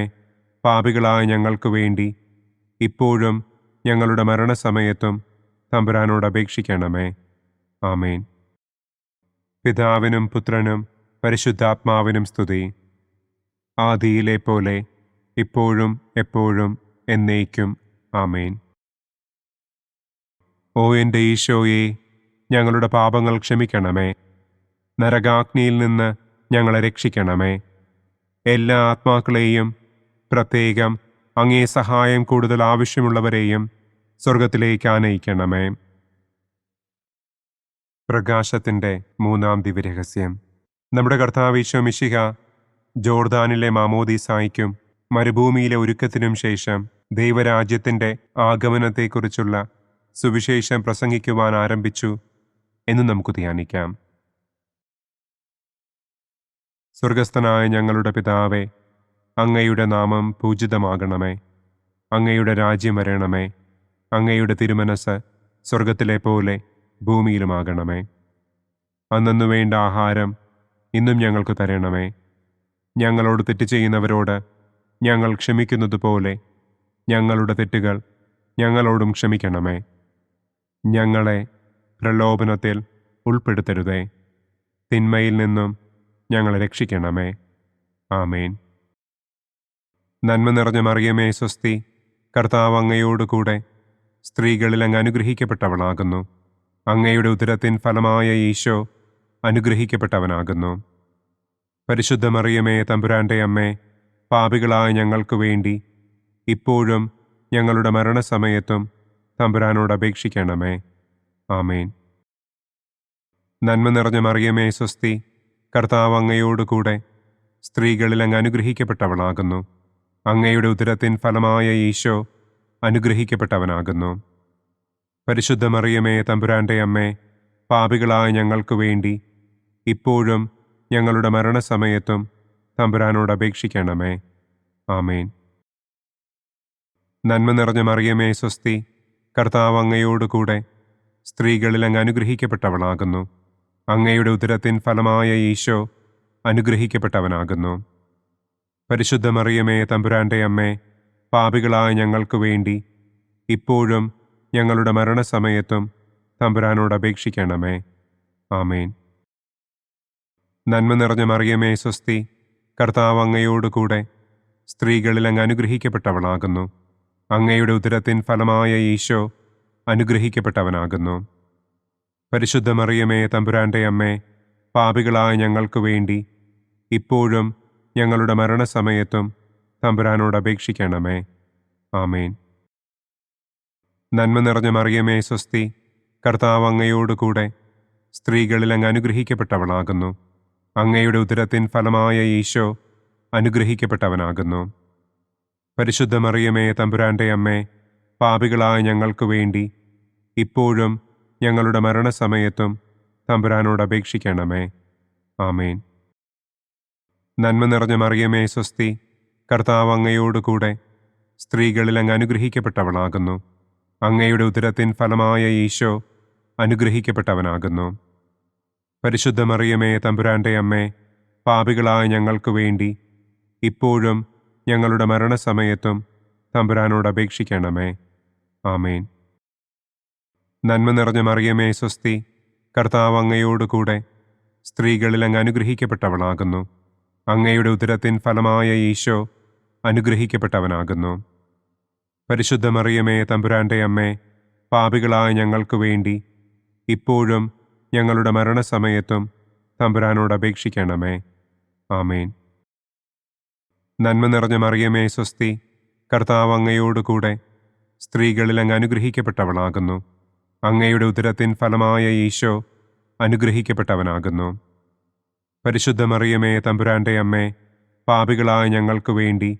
പാപികളായ ഞങ്ങൾക്ക് വേണ്ടി ഇപ്പോഴും ഞങ്ങളുടെ മരണസമയത്തും തമ്പുരാനോട് അപേക്ഷിക്കണമേ. ആമേൻ. പിതാവിനും പുത്രനും പരിശുദ്ധാത്മാവിനും സ്തുതി. ആദിയിലെ പോലെ ഇപ്പോഴും എപ്പോഴും എന്നേക്കും. ആമേൻ. ഓ എൻ്റെ ഈശോയെ, ഞങ്ങളുടെ പാപങ്ങൾ ക്ഷമിക്കണമേ. നരകാഗ്നിയിൽ നിന്ന് ഞങ്ങളെ രക്ഷിക്കണമേ. എല്ലാ ആത്മാക്കളെയും, പ്രത്യേകം അങ്ങേ സഹായം കൂടുതൽ ആവശ്യമുള്ളവരെയും സ്വർഗത്തിലേക്ക് ആനയിക്കണമേ. പ്രകാശത്തിൻ്റെ മൂന്നാം ദിവ്യരഹസ്യം. നമ്മുടെ കർത്താവ് ഈശോ മിശിഹ ജോർദാനിലെ മാമോദീസായ്ക്കും മരുഭൂമിയിലെ ഒരുക്കത്തിനും ശേഷം ദൈവരാജ്യത്തിൻ്റെ ആഗമനത്തെക്കുറിച്ചുള്ള സുവിശേഷം പ്രസംഗിക്കുവാൻ ആരംഭിച്ചു എന്ന് നമുക്ക് ധ്യാനിക്കാം. സ്വർഗസ്ഥനായ ഞങ്ങളുടെ പിതാവേ, അങ്ങയുടെ നാമം പൂജിതമാകണമേ. അങ്ങയുടെ രാജ്യം വരണമേ. അങ്ങയുടെ തിരുമനസ് സ്വർഗത്തിലെ പോലെ ഭൂമിയിലുമാകണമേ. അന്നന്നു വേണ്ട ആഹാരം ഇന്നും ഞങ്ങൾക്ക് തരണമേ. ഞങ്ങളോട് തെറ്റ് ചെയ്യുന്നവരോട് ഞങ്ങൾ ക്ഷമിക്കുന്നത് പോലെ ഞങ്ങളുടെ തെറ്റുകൾ ഞങ്ങളോടും ക്ഷമിക്കണമേ. ഞങ്ങളെ പ്രലോഭനത്തിൽ ഉൾപ്പെടുത്തരുതേ. തിന്മയിൽ നിന്നും ഞങ്ങളെ രക്ഷിക്കണമേ. ആമേൻ. നന്മ നിറഞ്ഞ മറിയമേ സ്വസ്തി, കർത്താവ് അങ്ങയോടുകൂടെ സ്ത്രീകളിൽ അങ്ങ് അനുഗ്രഹിക്കപ്പെട്ടവളാകുന്നു. അങ്ങയുടെ ഉദരത്തിൻ ഫലമായ ഈശോ അനുഗ്രഹിക്കപ്പെട്ടവനാകുന്നു. പരിശുദ്ധ മറിയമേ തമ്പുരാൻ്റെ അമ്മേ, പാപികളായ ഞങ്ങൾക്ക് വേണ്ടി ഇപ്പോഴും ഞങ്ങളുടെ മരണസമയത്തും തമ്പുരാനോട് അപേക്ഷിക്കണമേ. ആമേൻ. നന്മ നിറഞ്ഞ മറിയമേ സ്വസ്തി, കർത്താവ് അങ്ങയോടുകൂടെ സ്ത്രീകളിൽ അങ്ങ് അനുഗ്രഹിക്കപ്പെട്ടവളാകുന്നു. അങ്ങയുടെ ഉദരത്തിൻ ഫലമായ ഈശോ അനുഗ്രഹിക്കപ്പെട്ടവനാകുന്നു. പരിശുദ്ധ മറിയമേ തമ്പുരാൻ്റെ അമ്മേ, പാപികളായ ഞങ്ങൾക്ക് വേണ്ടി ഇപ്പോഴും ഞങ്ങളുടെ മരണസമയത്തും തമ്പുരാനോട് അപേക്ഷിക്കണമേ. ആമേൻ. നന്മ നിറഞ്ഞ മറിയമേ സ്വസ്തി, കർത്താവ് അങ്ങയോടുകൂടെ സ്ത്രീകളിൽ അങ്ങ് അനുഗ്രഹിക്കപ്പെട്ടവളാകുന്നു. അങ്ങയുടെ ഉദരത്തിൻ ഫലമായ ഈശോ അനുഗ്രഹിക്കപ്പെട്ടവനാകുന്നു. പരിശുദ്ധ മറിയമേ തമ്പുരാൻ്റെ അമ്മേ, പാപികളായ ഞങ്ങൾക്ക് വേണ്ടി ഇപ്പോഴും ഞങ്ങളുടെ മരണസമയത്തും തമ്പുരാനോട് അപേക്ഷിക്കണമേ. ആമേൻ. നന്മ നിറഞ്ഞ മറിയമേ സ്വസ്തി, കർത്താവ് അങ്ങയോടുകൂടെ സ്ത്രീകളിൽ അങ്ങ് അനുഗ്രഹിക്കപ്പെട്ടവളാകുന്നു. അങ്ങയുടെ ഉദരത്തിൻ ഫലമായ ഈശോ അനുഗ്രഹിക്കപ്പെട്ടവനാകുന്നു. പരിശുദ്ധ മറിയമേ തമ്പുരാൻ്റെ അമ്മേ, പാപികളായ ഞങ്ങൾക്ക് വേണ്ടി ഇപ്പോഴും ഞങ്ങളുടെ മരണസമയത്തും തമ്പുരാനോട് അപേക്ഷിക്കണമേ. ആമേൻ. നന്മ നിറഞ്ഞ മറിയമേ സ്വസ്തി, കർത്താവ് അങ്ങയോടുകൂടെ സ്ത്രീകളിൽ അങ്ങ് അനുഗ്രഹിക്കപ്പെട്ടവളാകുന്നു. അങ്ങയുടെ ഉദരത്തിൻ ഫലമായ ഈശോ അനുഗ്രഹിക്കപ്പെട്ടവനാകുന്നു. പരിശുദ്ധ മറിയമേ തമ്പുരാൻ്റെ അമ്മേ, പാപികളായ ഞങ്ങൾക്ക് വേണ്ടി ഇപ്പോഴും ഞങ്ങളുടെ മരണസമയത്തും തമ്പുരാനോട് അപേക്ഷിക്കണമേ. ആമേൻ. നന്മ നിറഞ്ഞ മറിയമേ സ്വസ്തി, കർത്താവ് അങ്ങയോടുകൂടെ സ്ത്രീകളിൽ അങ്ങ് അനുഗ്രഹിക്കപ്പെട്ടവളാകുന്നു. അങ്ങയുടെ ഉദരത്തിൻ ഫലമായ ഈശോ അനുഗ്രഹിക്കപ്പെട്ടവനാകുന്നു. പരിശുദ്ധ മറിയമേ തമ്പുരാൻ്റെ അമ്മേ, പാപികളായ ഞങ്ങൾക്ക് വേണ്ടി ഇപ്പോഴും ഞങ്ങളുടെ മരണസമയത്തും തമ്പുരാനോട് അപേക്ഷിക്കണമേ. ആമേൻ. നന്മ നിറഞ്ഞ മറിയമേ സ്വസ്തി, കർത്താവ് അങ്ങയോടുകൂടെ സ്ത്രീകളിൽ അങ്ങ് അനുഗ്രഹിക്കപ്പെട്ടവളാകുന്നു. അങ്ങയുടെ ഉദരത്തിൻ ഫലമായ ഈശോ അനുഗ്രഹിക്കപ്പെട്ടവനാകുന്നു. പരിശുദ്ധ മറിയമേ തമ്പുരാൻ്റെ അമ്മേ, പാപികളായ ഞങ്ങൾക്ക് വേണ്ടി ഇപ്പോഴും ഞങ്ങളുടെ മരണസമയത്തും തമ്പുരാനോട് അപേക്ഷിക്കണമേ. ആമേൻ. നന്മ നിറഞ്ഞ മറിയമേ സ്വസ്തി, കർത്താവ് അങ്ങയോടുകൂടെ സ്ത്രീകളിൽ അങ്ങ് അനുഗ്രഹിക്കപ്പെട്ടവളാകുന്നു. അങ്ങയുടെ ഉദരത്തിൻ ഫലമായ ഈശോ അനുഗ്രഹിക്കപ്പെട്ടവനാകുന്നു. പരിശുദ്ധ മറിയമേ തമ്പുരാൻ്റെ അമ്മേ, പാപികളായ ഞങ്ങൾക്ക് വേണ്ടി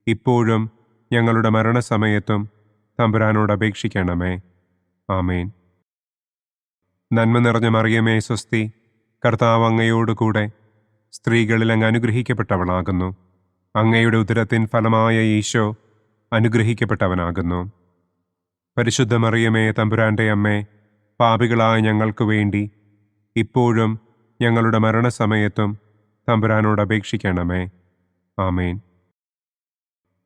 ഇപ്പോഴും ഞങ്ങളുടെ മരണസമയത്തും തമ്പുരാനോട് അപേക്ഷിക്കണമേ. ആമേൻ. നന്മ നിറഞ്ഞ മറിയമേ സ്വസ്തി, കർത്താവ് അങ്ങയോടുകൂടെ സ്ത്രീകളിൽ അങ്ങ് അനുഗ്രഹിക്കപ്പെട്ടവളാകുന്നു. അങ്ങയുടെ ഉദരത്തിൻ ഫലമായ ഈശോ അനുഗ്രഹിക്കപ്പെട്ടവനാകുന്നു. പരിശുദ്ധ മറിയമേ തമ്പുരാൻ്റെ അമ്മേ, പാപികളായ ഞങ്ങൾക്ക് വേണ്ടി ഇപ്പോഴും ഞങ്ങളുടെ മരണസമയത്തും തമ്പുരാനോട് അപേക്ഷിക്കണമേ. ആമേൻ.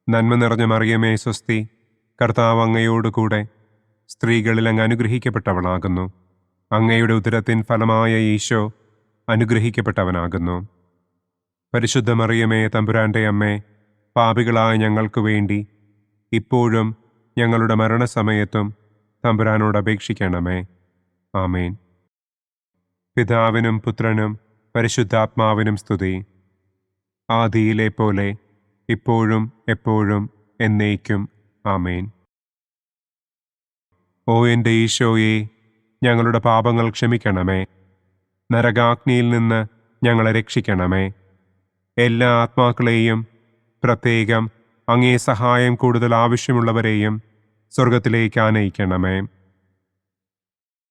നന്മ നിറഞ്ഞ മറിയമേ സ്വസ്തി, കർത്താവ് അങ്ങയോടുകൂടെ സ്ത്രീകളിൽ അങ്ങ് അനുഗ്രഹിക്കപ്പെട്ടവളാകുന്നു. അങ്ങയുടെ ഉദരത്തിൻ ഫലമായ ഈശോ അനുഗ്രഹിക്കപ്പെട്ടവനാകുന്നു. പരിശുദ്ധ മറിയമേ തമ്പുരാൻ്റെ അമ്മേ, പാപികളായ ഞങ്ങൾക്ക് വേണ്ടി ഇപ്പോഴും ഞങ്ങളുടെ മരണസമയത്തും തമ്പുരാനോട് അപേക്ഷിക്കണമേ. ആമേൻ. പിതാവിനും പുത്രനും പരിശുദ്ധാത്മാവിനും സ്തുതി. ആദിയിലെ പോലെ ഇപ്പോഴും എപ്പോഴും എന്നേക്കും. ആമേൻ. ഓ എൻ്റെ ഈശോയെ, ഞങ്ങളുടെ പാപങ്ങൾ ക്ഷമിക്കണമേ. നരകാഗ്നിയിൽ നിന്ന് ഞങ്ങളെ രക്ഷിക്കണമേ. എല്ലാ ആത്മാക്കളെയും, പ്രത്യേകം അങ്ങേ സഹായം കൂടുതൽ ആവശ്യമുള്ളവരെയും സ്വർഗത്തിലേക്ക് ആനയിക്കണമേ.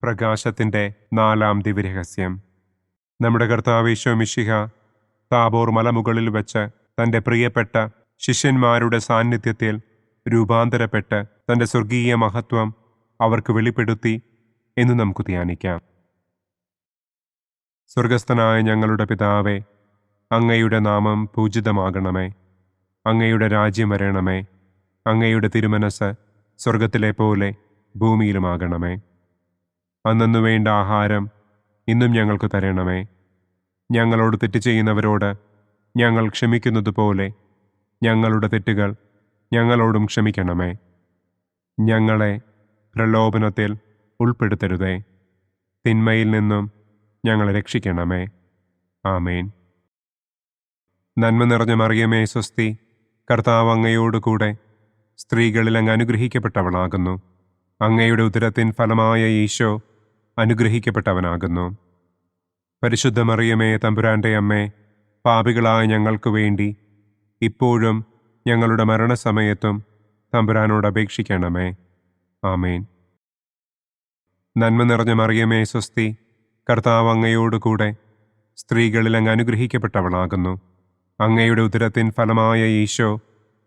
പ്രകാശത്തിൻ്റെ 4-ാം ദിവ്യരഹസ്യം. നമ്മുടെ കർത്താവ് ഈശോ മിശിഹ താബോർ മലമുകളിൽ വെച്ച് തൻ്റെ പ്രിയപ്പെട്ട ശിഷ്യന്മാരുടെ സാന്നിധ്യത്തിൽ രൂപാന്തരപ്പെട്ട് തൻ്റെ സ്വർഗീയ മഹത്വം അവർക്ക് വെളിപ്പെടുത്തി എന്ന് നമുക്ക് ധ്യാനിക്കാം. സ്വർഗസ്ഥനായ ഞങ്ങളുടെ പിതാവേ, അങ്ങയുടെ നാമം പൂജിതമാകണമേ. അങ്ങയുടെ രാജ്യം വരണമേ. അങ്ങയുടെ തിരുമനസ് സ്വർഗത്തിലെ പോലെ ഭൂമിയിലുമാകണമേ. അന്നന്നു വേണ്ട ആഹാരം ഇന്നും ഞങ്ങൾക്ക് തരണമേ. ഞങ്ങളോട് തെറ്റ് ചെയ്യുന്നവരോട് ഞങ്ങൾ ക്ഷമിക്കുന്നത് പോലെ ഞങ്ങളുടെ തെറ്റുകൾ ഞങ്ങളോടും ക്ഷമിക്കണമേ. ഞങ്ങളെ പ്രലോഭനത്തിൽ ഉൾപ്പെടുത്തരുതേ. തിന്മയിൽ നിന്നും ഞങ്ങളെ രക്ഷിക്കണമേ. ആമേൻ. നന്മ നിറഞ്ഞ മറിയമേ സ്വസ്തി, കർത്താവ് അങ്ങയോടുകൂടെ സ്ത്രീകളിൽ അങ്ങ് അനുഗ്രഹിക്കപ്പെട്ടവളാകുന്നു. അങ്ങയുടെ ഉദരത്തിൻ ഫലമായ ഈശോ അനുഗ്രഹിക്കപ്പെട്ടവനാകുന്നു. പരിശുദ്ധ മറിയമേ തമ്പുരാൻ്റെ അമ്മേ, പാപികളായ ഞങ്ങൾക്ക് വേണ്ടി ഇപ്പോഴും ഞങ്ങളുടെ മരണസമയത്തും തമ്പുരാനോട് അപേക്ഷിക്കണമേ. ആമേൻ. നന്മ നിറഞ്ഞ മറിയമേ സ്വസ്തി, കർത്താവ് അങ്ങയോടുകൂടെ സ്ത്രീകളിൽ അങ്ങ് അനുഗ്രഹിക്കപ്പെട്ടവളാകുന്നു. അങ്ങയുടെ ഉദരത്തിൻ ഫലമായ ഈശോ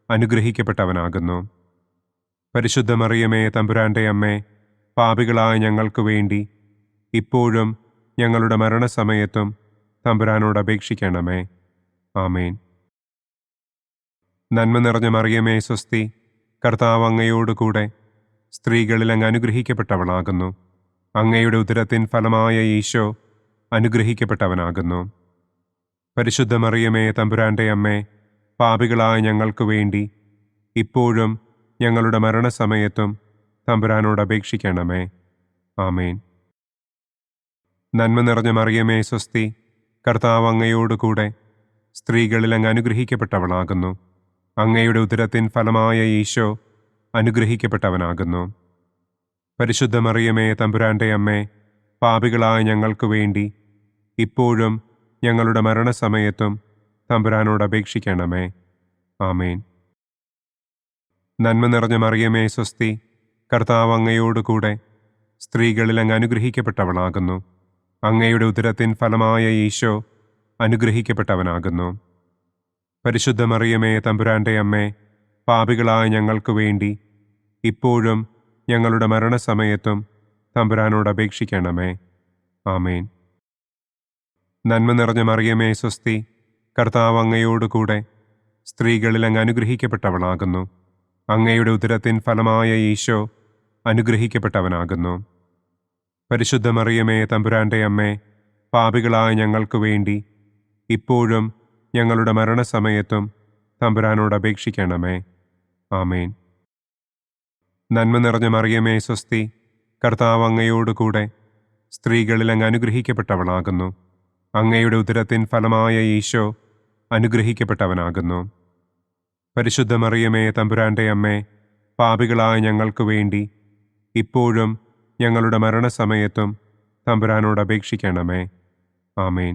അനുഗ്രഹിക്കപ്പെട്ടവനാകുന്നു. പരിശുദ്ധ മറിയമേ തമ്പുരാൻ്റെ അമ്മേ, പാപികളായ ഞങ്ങൾക്ക് വേണ്ടി ഇപ്പോഴും ഞങ്ങളുടെ മരണസമയത്തും തമ്പുരാനോട് അപേക്ഷിക്കണമേ. ആമേൻ. നന്മ നിറഞ്ഞ മറിയമേ സ്വസ്തി, കർത്താവ് അങ്ങയോടുകൂടെ സ്ത്രീകളിൽ അങ്ങ് അനുഗ്രഹിക്കപ്പെട്ടവളാകുന്നു. അങ്ങയുടെ ഉദരത്തിൻ ഫലമായ ഈശോ അനുഗ്രഹിക്കപ്പെട്ടവനാകുന്നു. പരിശുദ്ധ മറിയമേ തമ്പുരാൻ്റെ അമ്മേ, പാപികളായ ഞങ്ങൾക്ക് വേണ്ടി ഇപ്പോഴും ഞങ്ങളുടെ മരണസമയത്തും തമ്പുരാനോട് അപേക്ഷിക്കണമേ. ആമേൻ. നന്മ നിറഞ്ഞ മറിയമേ സ്വസ്തി, കർത്താവ് അങ്ങയോടുകൂടെ സ്ത്രീകളിൽ അങ്ങ് അനുഗ്രഹിക്കപ്പെട്ടവളാകുന്നു. അങ്ങയുടെ ഉദരത്തിൻ ഫലമായ ഈശോ അനുഗ്രഹിക്കപ്പെട്ടവനാകുന്നു. പരിശുദ്ധ മറിയമേ തമ്പുരാൻ്റെ അമ്മേ, പാപികളായ ഞങ്ങൾക്ക് വേണ്ടി ഇപ്പോഴും ഞങ്ങളുടെ മരണസമയത്തും തമ്പുരാനോട് അപേക്ഷിക്കണമേ. ആമേൻ. നന്മ നിറഞ്ഞ മറിയമേ സ്വസ്തി, കർത്താവ് അങ്ങയോടുകൂടെ സ്ത്രീകളിൽ അങ്ങ് അനുഗ്രഹിക്കപ്പെട്ടവളാകുന്നു. അങ്ങയുടെ ഉദരത്തിൻ ഫലമായ ഈശോ അനുഗ്രഹിക്കപ്പെട്ടവനാകുന്നു. പരിശുദ്ധ മറിയമേ തമ്പുരാൻ്റെ അമ്മേ, പാപികളായ ഞങ്ങൾക്ക് വേണ്ടി ഇപ്പോഴും ഞങ്ങളുടെ മരണസമയത്തും തമ്പുരാനോട് അപേക്ഷിക്കണമേ. ആമേൻ. നന്മ നിറഞ്ഞ മറിയമേ സ്വസ്തി, കർത്താവ് അങ്ങയോടുകൂടെ സ്ത്രീകളിൽ അങ്ങ് അനുഗ്രഹിക്കപ്പെട്ടവളാകുന്നു. അങ്ങയുടെ ഉദരത്തിൻ ഫലമായ ഈശോ അനുഗ്രഹിക്കപ്പെട്ടവനാകുന്നു. പരിശുദ്ധ മറിയമേ തമ്പുരാൻ്റെ അമ്മേ, പാപികളായ ഞങ്ങൾക്ക് വേണ്ടി ഇപ്പോഴും ഞങ്ങളുടെ മരണസമയത്തും തമ്പുരാനോട് അപേക്ഷിക്കണമേ. ആമേൻ. നന്മ നിറഞ്ഞ മറിയമേ സ്വസ്തി, കർത്താവ് അങ്ങയോടുകൂടെ സ്ത്രീകളിൽ അങ്ങ് അനുഗ്രഹിക്കപ്പെട്ടവളാകുന്നു. അങ്ങയുടെ ഉദരത്തിൻ ഫലമായ ഈശോ അനുഗ്രഹിക്കപ്പെട്ടവനാകുന്നു. പരിശുദ്ധ മറിയമേ തമ്പുരാൻ്റെ അമ്മേ, പാപികളായ ഞങ്ങൾക്ക് വേണ്ടി ഇപ്പോഴും ഞങ്ങളുടെ മരണസമയത്തും തമ്പുരാനോട് അപേക്ഷിക്കണമേ. ആമേൻ.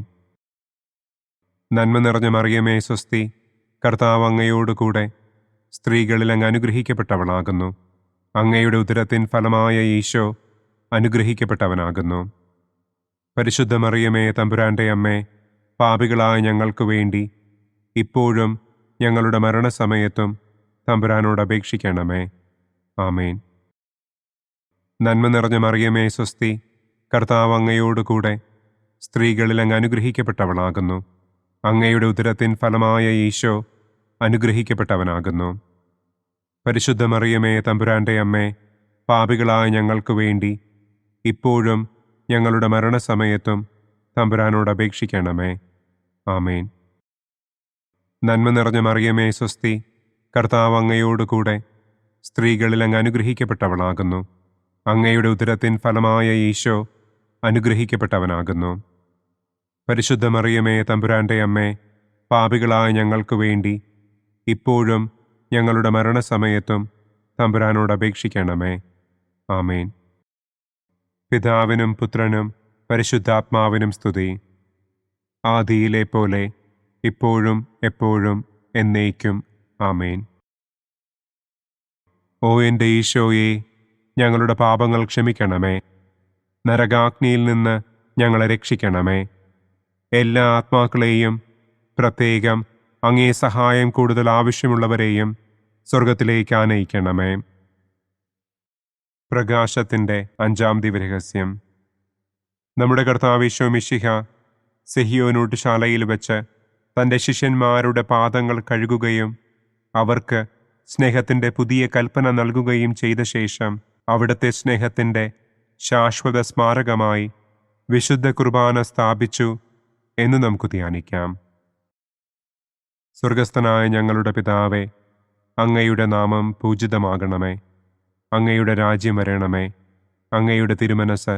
നന്മ നിറഞ്ഞ മറിയമേ സ്വസ്തി, കർത്താവ് അങ്ങയോടുകൂടെ സ്ത്രീകളിൽ അങ്ങ് അനുഗ്രഹിക്കപ്പെട്ടവളാകുന്നു. അങ്ങയുടെ ഉദരത്തിൻ ഫലമായ ഈശോ അനുഗ്രഹിക്കപ്പെട്ടവനാകുന്നു. പരിശുദ്ധ മറിയമേ തമ്പുരാൻ്റെ അമ്മേ, പാപികളായ ഞങ്ങൾക്ക് വേണ്ടി ഇപ്പോഴും ഞങ്ങളുടെ മരണസമയത്തും തമ്പുരാനോട് അപേക്ഷിക്കണമേ. ആമേൻ. നന്മ നിറഞ്ഞ മറിയമേ സ്വസ്തി, കർത്താവ് അങ്ങയോടുകൂടെ സ്ത്രീകളിൽ അങ്ങ് അനുഗ്രഹിക്കപ്പെട്ടവളാകുന്നു. അങ്ങയുടെ ഉദരത്തിൻ ഫലമായ ഈശോ അനുഗ്രഹിക്കപ്പെട്ടവനാകുന്നു. പരിശുദ്ധ മറിയമേ തമ്പുരാൻ്റെ അമ്മേ, പാപികളായ ഞങ്ങൾക്ക് വേണ്ടി ഇപ്പോഴും ഞങ്ങളുടെ മരണസമയത്തും തമ്പുരാനോട് അപേക്ഷിക്കണമേ. ആമേൻ. നന്മ നിറഞ്ഞ മറിയമേ സ്വസ്തി, കർത്താവ് അങ്ങയോടുകൂടെ സ്ത്രീകളിൽ അങ്ങ് അനുഗ്രഹിക്കപ്പെട്ടവളാകുന്നു. അങ്ങയുടെ ഉദരത്തിൻ ഫലമായ ഈശോ അനുഗ്രഹിക്കപ്പെട്ടവനാകുന്നു. പരിശുദ്ധ മറിയമേ, തമ്പുരാന്റെ അമ്മേ, പാപികളായ ഞങ്ങൾക്ക് വേണ്ടി ഇപ്പോഴും ഞങ്ങളുടെ മരണസമയത്തും തമ്പുരാനോട് അപേക്ഷിക്കണമേ. ആമേൻ. പിതാവിനും പുത്രനും പരിശുദ്ധാത്മാവിനും സ്തുതി. ആദിയിലെ പോലെ ഇപ്പോഴും എപ്പോഴും എന്നേക്കും. ആമേൻ. ഓ എൻ്റെ ഈശോയെ, ഞങ്ങളുടെ പാപങ്ങൾ ക്ഷമിക്കണമേ. നരകാഗ്നിയിൽ നിന്ന് ഞങ്ങളെ രക്ഷിക്കണമേ. എല്ലാ ആത്മാക്കളെയും, പ്രത്യേകം അങ്ങേ സഹായം കൂടുതൽ ആവശ്യമുള്ളവരെയും സ്വർഗത്തിലേക്ക് ആനയിക്കണമേ. പ്രകാശത്തിൻ്റെ 5-ാം ദിവ്യരഹസ്യം. നമ്മുടെ കർത്താവ് ഈശോ മിശിഹ സെഹിയോനൂട്ടുശാലയിൽ വെച്ച് തൻ്റെ ശിഷ്യന്മാരുടെ പാദങ്ങൾ കഴുകുകയും അവർക്ക് സ്നേഹത്തിൻ്റെ പുതിയ കൽപ്പന നൽകുകയും ചെയ്ത ശേഷം അവിടുത്തെ സ്നേഹത്തിൻ്റെ ശാശ്വത സ്മാരകമായി വിശുദ്ധ കുർബാന സ്ഥാപിച്ചു എന്ന് നമുക്ക് ധ്യാനിക്കാം. സ്വർഗസ്ഥനായ ഞങ്ങളുടെ പിതാവേ, അങ്ങയുടെ നാമം പൂജിതമാകണമേ. അങ്ങയുടെ രാജ്യം വരണമേ. അങ്ങയുടെ തിരുമനസ്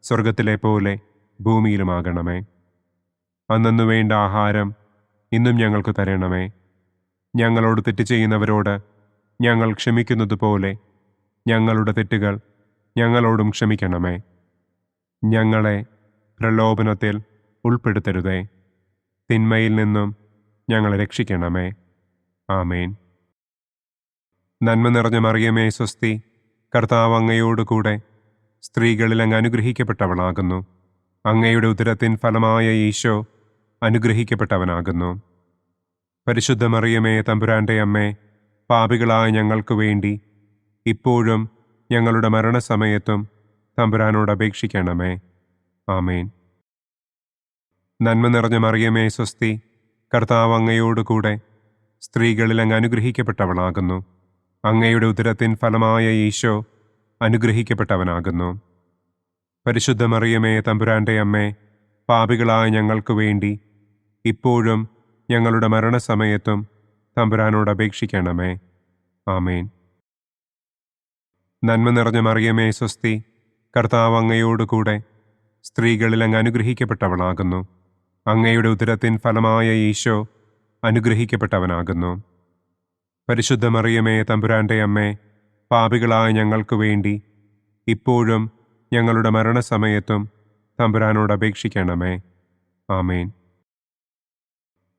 സ്വർഗത്തിലെ പോലെ ഭൂമിയിലുമാകണമേ. അന്നന്നു വേണ്ട ആഹാരം ഇന്നും ഞങ്ങൾക്ക് തരണമേ. ഞങ്ങളോട് തെറ്റ് ചെയ്യുന്നവരോട് ഞങ്ങൾ ക്ഷമിക്കുന്നത് പോലെ ഞങ്ങളുടെ തെറ്റുകൾ ഞങ്ങളോടും ക്ഷമിക്കണമേ. ഞങ്ങളെ പ്രലോഭനത്തിൽ ഉൾപ്പെടുത്തരുതേ. തിന്മയിൽ നിന്നും ഞങ്ങളെ രക്ഷിക്കണമേ. ആമേൻ. നന്മ നിറഞ്ഞ മറിയമേ, സ്വസ്തി. കർത്താവ് അങ്ങയോടുകൂടെ സ്ത്രീകളിൽ അങ്ങ് അനുഗ്രഹിക്കപ്പെട്ടവളാകുന്നു. അങ്ങയുടെ ഉദരത്തിൻ ഫലമായ ഈശോ അനുഗ്രഹിക്കപ്പെട്ടവനാകുന്നു. പരിശുദ്ധ മറിയമേ, തമ്പുരാന്റെ അമ്മേ, പാപികളായ ഞങ്ങൾക്ക് വേണ്ടി ഇപ്പോഴും ഞങ്ങളുടെ മരണസമയത്തും തമ്പുരാനോട് അപേക്ഷിക്കണമേ. ആമേൻ. നന്മ നിറഞ്ഞ മറിയമേ, സ്വസ്തി. കർത്താവ് അങ്ങയോടുകൂടെ സ്ത്രീകളിൽ അങ്ങ് അനുഗ്രഹിക്കപ്പെട്ടവളാകുന്നു. അങ്ങയുടെ ഉദരത്തിൻ ഫലമായ ഈശോ അനുഗ്രഹിക്കപ്പെട്ടവനാകുന്നു. പരിശുദ്ധ മറിയമേ, തമ്പുരാന്റെ അമ്മേ, പാപികളായ ഞങ്ങൾക്ക് വേണ്ടി ഇപ്പോഴും ഞങ്ങളുടെ മരണസമയത്തും തമ്പുരാനോട് അപേക്ഷിക്കണമേ. ആമേൻ. നന്മ നിറഞ്ഞ മറിയമേ, സ്വസ്തി. കർത്താവ് അങ്ങയോടുകൂടെ സ്ത്രീകളിൽ അങ്ങ് അനുഗ്രഹിക്കപ്പെട്ടവളാകുന്നു. അങ്ങയുടെ ഉദരത്തിൻ ഫലമായ ഈശോ അനുഗ്രഹിക്കപ്പെട്ടവനാകുന്നു. പരിശുദ്ധ മറിയമേ, തമ്പുരാന്റെ അമ്മേ, പാപികളായ ഞങ്ങൾക്ക് വേണ്ടി ഇപ്പോഴും ഞങ്ങളുടെ മരണസമയത്തും തമ്പുരാനോട് അപേക്ഷിക്കണമേ. ആമേൻ.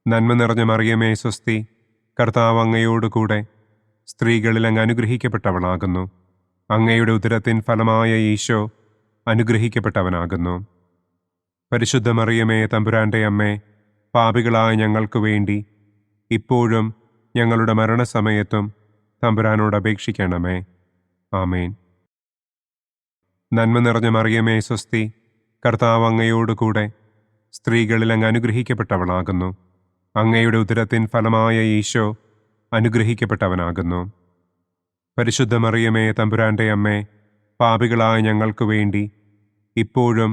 നന്മ നിറഞ്ഞ മറിയമേ, സ്വസ്തി. കർത്താവ് അങ്ങയോടുകൂടെ സ്ത്രീകളിൽ അങ്ങ് അനുഗ്രഹിക്കപ്പെട്ടവളാകുന്നു. അങ്ങയുടെ ഉദരത്തിൻ ഫലമായ ഈശോ അനുഗ്രഹിക്കപ്പെട്ടവനാകുന്നു. പരിശുദ്ധ മറിയമേ, തമ്പുരാന്റെ അമ്മേ, പാപികളായ ഞങ്ങൾക്ക് വേണ്ടി ഇപ്പോഴും ഞങ്ങളുടെ മരണസമയത്തും തമ്പുരാനോട് അപേക്ഷിക്കണമേ. ആമേൻ. നന്മ നിറഞ്ഞ മറിയമേ, സ്വസ്തി. കർത്താവ് അങ്ങയോടുകൂടെ സ്ത്രീകളിൽ അങ്ങ് അനുഗ്രഹിക്കപ്പെട്ടവളാകുന്നു. അങ്ങയുടെ ഉദരത്തിൻ ഫലമായ ഈശോ അനുഗ്രഹിക്കപ്പെട്ടവനാകുന്നു. പരിശുദ്ധ മറിയമേ, തമ്പുരാന്റെ അമ്മേ, പാപികളായ ഞങ്ങൾക്ക് വേണ്ടി ഇപ്പോഴും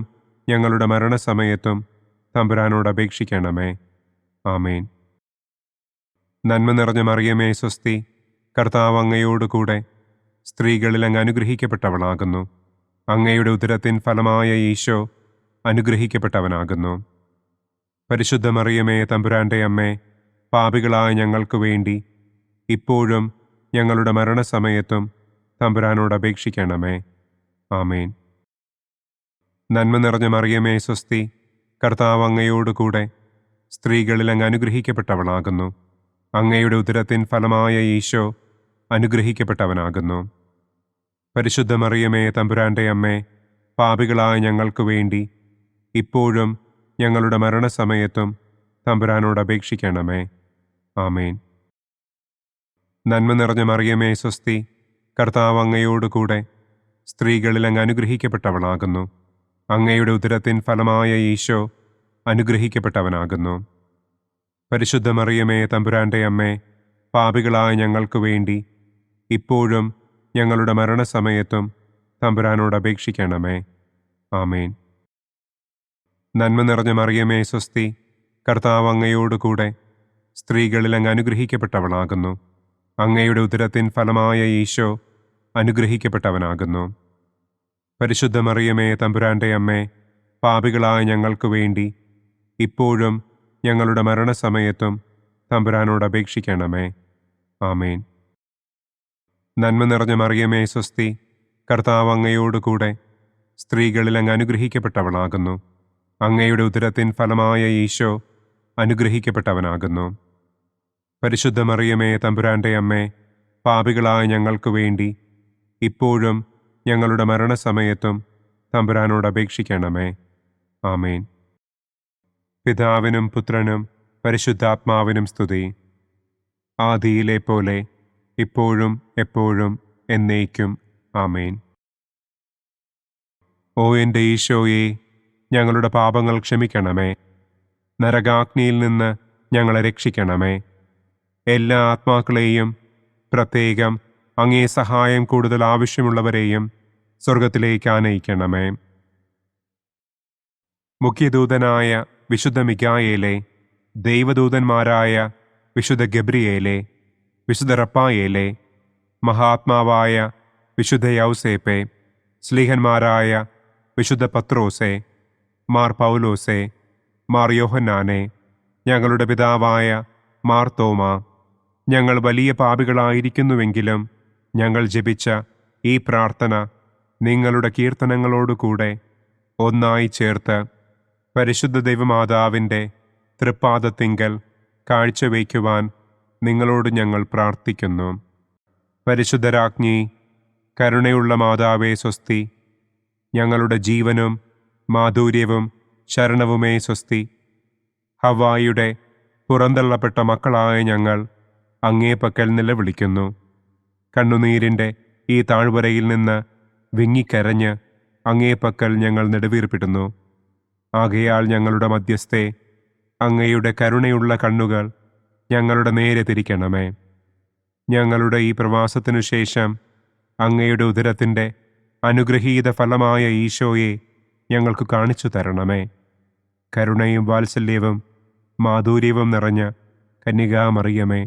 ഞങ്ങളുടെ മരണസമയത്തും തമ്പുരാനോട് അപേക്ഷിക്കണമേ. ആമേൻ. നന്മ നിറഞ്ഞ മറിയമേ, സ്വസ്തി. കർത്താവ് അങ്ങയോടുകൂടെ സ്ത്രീകളിൽ അങ്ങ് അനുഗ്രഹിക്കപ്പെട്ടവളാകുന്നു. അങ്ങയുടെ ഉദരത്തിൻ ഫലമായ ഈശോ അനുഗ്രഹിക്കപ്പെട്ടവനാകുന്നു. പരിശുദ്ധ മറിയമേ, തമ്പുരാന്റെ അമ്മേ, പാപികളായ ഞങ്ങൾക്ക് വേണ്ടി ഇപ്പോഴും ഞങ്ങളുടെ മരണസമയത്തും തമ്പുരാനോട് അപേക്ഷിക്കണമേ. ആമേൻ. നന്മ നിറഞ്ഞ മറിയമേ, സ്വസ്തി. കർത്താവ് അങ്ങയോടുകൂടെ സ്ത്രീകളിൽ അങ്ങ് അനുഗ്രഹിക്കപ്പെട്ടവളാകുന്നു. അങ്ങയുടെ ഉദരത്തിൻ ഫലമായ ഈശോ അനുഗ്രഹിക്കപ്പെട്ടവനാകുന്നു. പരിശുദ്ധ മറിയമേ, തമ്പുരാന്റെ അമ്മേ, പാപികളായ ഞങ്ങൾക്ക് വേണ്ടി ഇപ്പോഴും ഞങ്ങളുടെ മരണസമയത്തും തമ്പുരാനോട് അപേക്ഷിക്കണമേ. ആമേൻ. നന്മ നിറഞ്ഞ മറിയമേ, സ്വസ്തി. കർത്താവ് അങ്ങയോടുകൂടെ സ്ത്രീകളിൽ അങ്ങ് അനുഗ്രഹിക്കപ്പെട്ടവളാകുന്നു. അങ്ങയുടെ ഉദരത്തിൻ ഫലമായ ഈശോ അനുഗ്രഹിക്കപ്പെട്ടവനാകുന്നു. പരിശുദ്ധ മറിയമേ, തമ്പുരാന്റെ അമ്മേ, പാപികളായ ഞങ്ങൾക്ക് വേണ്ടി ഇപ്പോഴും ഞങ്ങളുടെ മരണസമയത്തും തമ്പുരാനോട് അപേക്ഷിക്കണമേ. ആമേൻ. നന്മ നിറഞ്ഞ മറിയമേ, സ്വസ്തി. കർത്താവ് അങ്ങയോടുകൂടെ സ്ത്രീകളിൽ അങ്ങ് അനുഗ്രഹിക്കപ്പെട്ടവളാകുന്നു. അങ്ങയുടെ ഉദരത്തിൻ ഫലമായ ഈശോ അനുഗ്രഹിക്കപ്പെട്ടവനാകുന്നു. പരിശുദ്ധ മറിയമേ, തമ്പുരാന്റെ അമ്മേ, പാപികളായ ഞങ്ങൾക്ക് വേണ്ടി ഇപ്പോഴും ഞങ്ങളുടെ മരണസമയത്തും തമ്പുരാനോട് അപേക്ഷിക്കണമേ. ആമേൻ. നന്മ നിറഞ്ഞ മറിയമേ സ്വസ്തി, കർത്താവ് അങ്ങയോടുകൂടെ സ്ത്രീകളിൽ അങ്ങ് അനുഗ്രഹിക്കപ്പെട്ടവളാകുന്നു. അങ്ങയുടെ ഉദരത്തിൻ ഫലമായ ഈശോ അനുഗ്രഹിക്കപ്പെട്ടവനാകുന്നു. പരിശുദ്ധ മറിയമേ തമ്പുരാൻ്റെ അമ്മേ, പാപികളായ ഞങ്ങൾക്ക് വേണ്ടി ഇപ്പോഴും ഞങ്ങളുടെ മരണസമയത്തും തമ്പുരാനോട് അപേക്ഷിക്കണമേ. ആമേൻ. പിതാവിനും പുത്രനും പരിശുദ്ധാത്മാവിനും സ്തുതി. ആദിയിലെ പോലെ ഇപ്പോഴും എപ്പോഴും എന്നേക്കും. ആമേൻ. ഓ എൻ്റെ ഈശോയെ, ഞങ്ങളുടെ പാപങ്ങൾ ക്ഷമിക്കണമേ. നരകാഗ്നിയിൽ നിന്ന് ഞങ്ങളെ രക്ഷിക്കണമേ. എല്ലാ ആത്മാക്കളെയും, പ്രത്യേകം അങ്ങേ സഹായം കൂടുതൽ ആവശ്യമുള്ളവരെയും സ്വർഗത്തിലേക്ക് ആനയിക്കണമേ. മുഖ്യദൂതനായ വിശുദ്ധ മിഖായേലേ, ദൈവദൂതന്മാരായ വിശുദ്ധ ഗബ്രിയേലേ, വിശുദ്ധ റപ്പായേലേ, മഹാത്മാവായ വിശുദ്ധ യൗസേപ്പേ, സ്ലീഹന്മാരായ വിശുദ്ധ പത്രോസേ, മാർ പൗലോസേ, മാർ യോഹന്നാനെ, ഞങ്ങളുടെ പിതാവായ മാർ തോമാ, ഞങ്ങൾ വലിയ പാപികളായിരിക്കുന്നുവെങ്കിലും ഞങ്ങൾ ജപിച്ച ഈ പ്രാർത്ഥന നിങ്ങളുടെ കീർത്തനങ്ങളോടുകൂടെ ഒന്നായി ചേർത്ത് പരിശുദ്ധ ദൈവമാതാവിൻ്റെ തൃപ്പാദത്തിങ്കൽ കാഴ്ചവയ്ക്കുവാൻ നിങ്ങളോട് ഞങ്ങൾ പ്രാർത്ഥിക്കുന്നു. പരിശുദ്ധരാജ്ഞി, കരുണയുള്ള മാതാവേ സ്വസ്തി, ഞങ്ങളുടെ ജീവനും മാധുര്യവും ശരണവുമേ സ്വസ്തി. ഹവ്വായുടെ പുറന്തള്ളപ്പെട്ട മക്കളായ ഞങ്ങൾ അങ്ങേപ്പക്കൽ നിലവിളിക്കുന്നു. കണ്ണുനീരിൻ്റെ ഈ താഴ്വരയിൽ നിന്ന് വിങ്ങിക്കരഞ്ഞ് അങ്ങേപ്പക്കൽ ഞങ്ങൾ നെടുവീർപ്പിടുന്നു. ആകയാൽ ഞങ്ങളുടെ മധ്യസ്ഥേ, അങ്ങയുടെ കരുണയുള്ള കണ്ണുകൾ ഞങ്ങളുടെ നേരെ തിരിക്കണമേ. ഞങ്ങളുടെ ഈ പ്രവാസത്തിനു ശേഷം അങ്ങയുടെ ഉദരത്തിൻ്റെ അനുഗ്രഹീത ഫലമായ ഈശോയെ ഞങ്ങൾക്ക് കാണിച്ചു തരണമേ. കരുണയും വാത്സല്യവും മാധുര്യവും നിറഞ്ഞ കന്യകാമറിയമേ.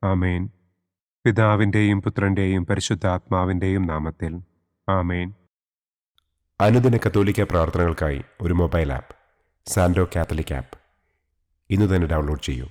ആമേൻ. പിതാവിൻ്റെയും പുത്രൻ്റെയും പരിശുദ്ധാത്മാവിൻ്റെയും നാമത്തിൽ. ആമേൻ. അനുദിന കത്തോലിക്ക പ്രാർത്ഥനകൾക്കായി ഒരു മൊബൈൽ ആപ്പ്, സാൻഡോ കാത്തലിക് ആപ്പ്, ഇന്ന് തന്നെ ഡൗൺലോഡ് ചെയ്യൂ.